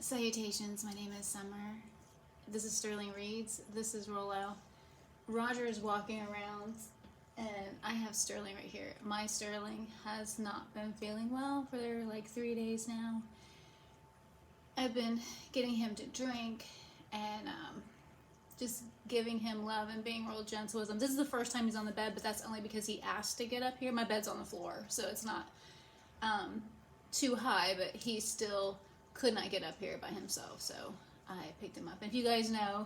Salutations, my name is Summer. This is Sterling Reads. This is Rollo. Roger is walking around and I have Sterling right here. My Sterling has not been feeling well for like 3 days now. I've been getting him to drink and just giving him love and being real gentle with him. This is the first time he's on the bed, but that's only because he asked to get up here. My bed's on the floor, so it's not too high, but he still could not get up here by himself, so I picked him up. And if you guys know,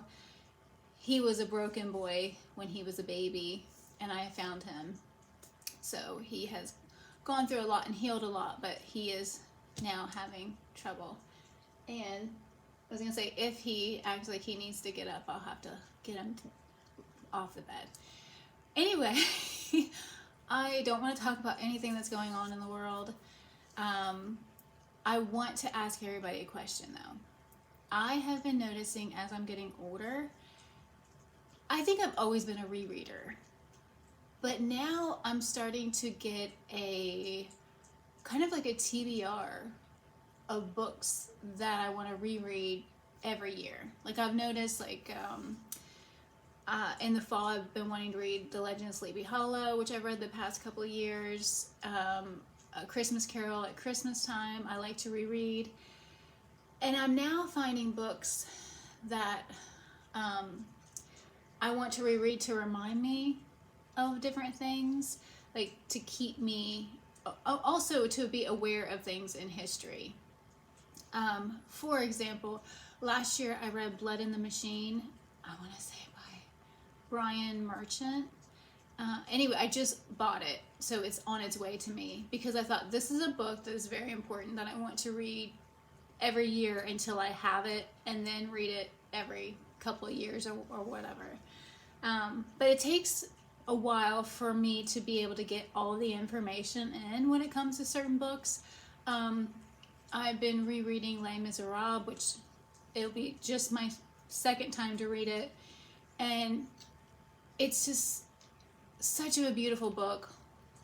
he was a broken boy when he was a baby, and I found him. So he has gone through a lot and healed a lot, but he is now having trouble. And I was gonna say, if he acts like he needs to get up, I'll have to get him off the bed. Anyway, I don't want to talk about anything that's going on in the world. I want to ask everybody a question though. I have been noticing as I'm getting older, I think I've always been a rereader, but now I'm starting to get a kind of like a TBR of books that I want to reread every year. Like I've noticed like in the fall I've been wanting to read The Legend of Sleepy Hollow, which I've read the past couple of years. A Christmas Carol at Christmas time I like to reread, and I'm now finding books that I want to reread to remind me of different things, like to keep me also to be aware of things in history. For example, last year I read Blood in the Machine, I want to say by Brian Merchant. Anyway, I just bought it, so it's on its way to me because I thought this is a book that is very important that I want to read every year until I have it, and then read it every couple of years or whatever. But it takes a while for me to be able to get all the information in when it comes to certain books. I've been rereading Les Miserables, which it'll be just my second time to read it, and it's just such a beautiful book,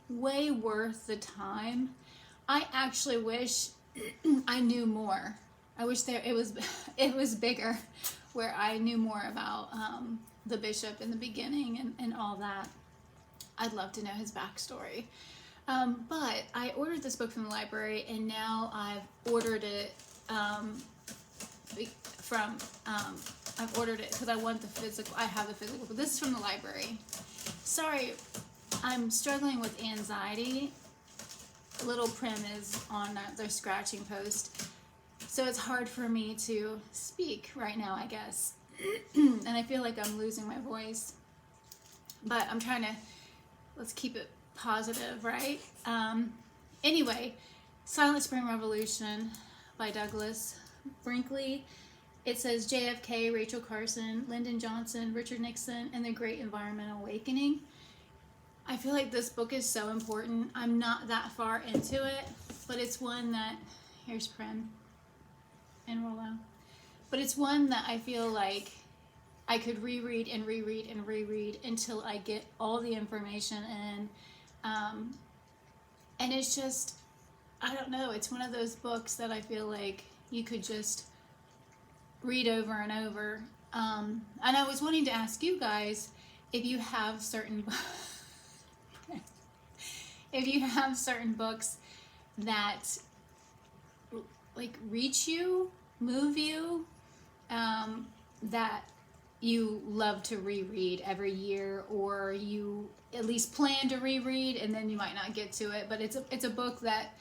way worth the time. I actually wish I knew more. I wish it was bigger, where I knew more about the bishop in the beginning and all that. I'd love to know his backstory. But I ordered this book from the library, and now I've ordered it I've ordered it because I want the physical. I have the physical, but this is from the library. Sorry, I'm struggling with anxiety. Little Prim is on their scratching post, so it's hard for me to speak right now, I guess. And I feel like I'm losing my voice, but I'm trying to, let's keep it positive, right? Anyway, Silent Spring Revolution by Douglas Brinkley. It says JFK, Rachel Carson, Lyndon Johnson, Richard Nixon, and the Great Environmental Awakening. I feel like this book is so important. I'm not that far into it, but it's one that, here's Prim and Rollo, but it's one that I feel like I could reread and reread and reread until I get all the information in. And it's just, I don't know, it's one of those books that I feel like you could just read over and over. And I was wanting to ask you guys if you have certain books that like reach you, move you, that you love to reread every year, or you at least plan to reread and then you might not get to it, but it's a book that,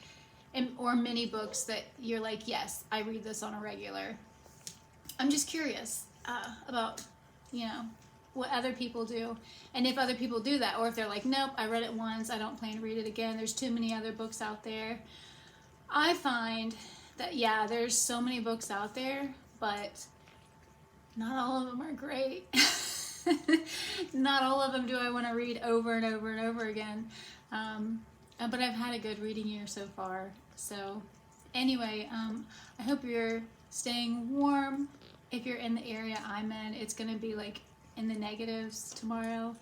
or many books that you're like, yes, I read this on a regular. I'm just curious about, what other people do, and if other people do that, or if they're like, nope, I read it once, I don't plan to read it again, there's too many other books out there. I find that, yeah, there's so many books out there, but not all of them are great. Not all of them do I want to read over and over and over again. But I've had a good reading year so far. So anyway, I hope you're staying warm. If you're in the area I'm in, it's going to be like in the negatives tomorrow.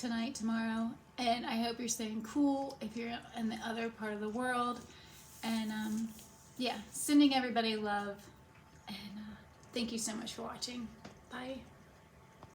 And I hope you're staying cool if you're in the other part of the world. And yeah, sending everybody love. And thank you so much for watching. Bye.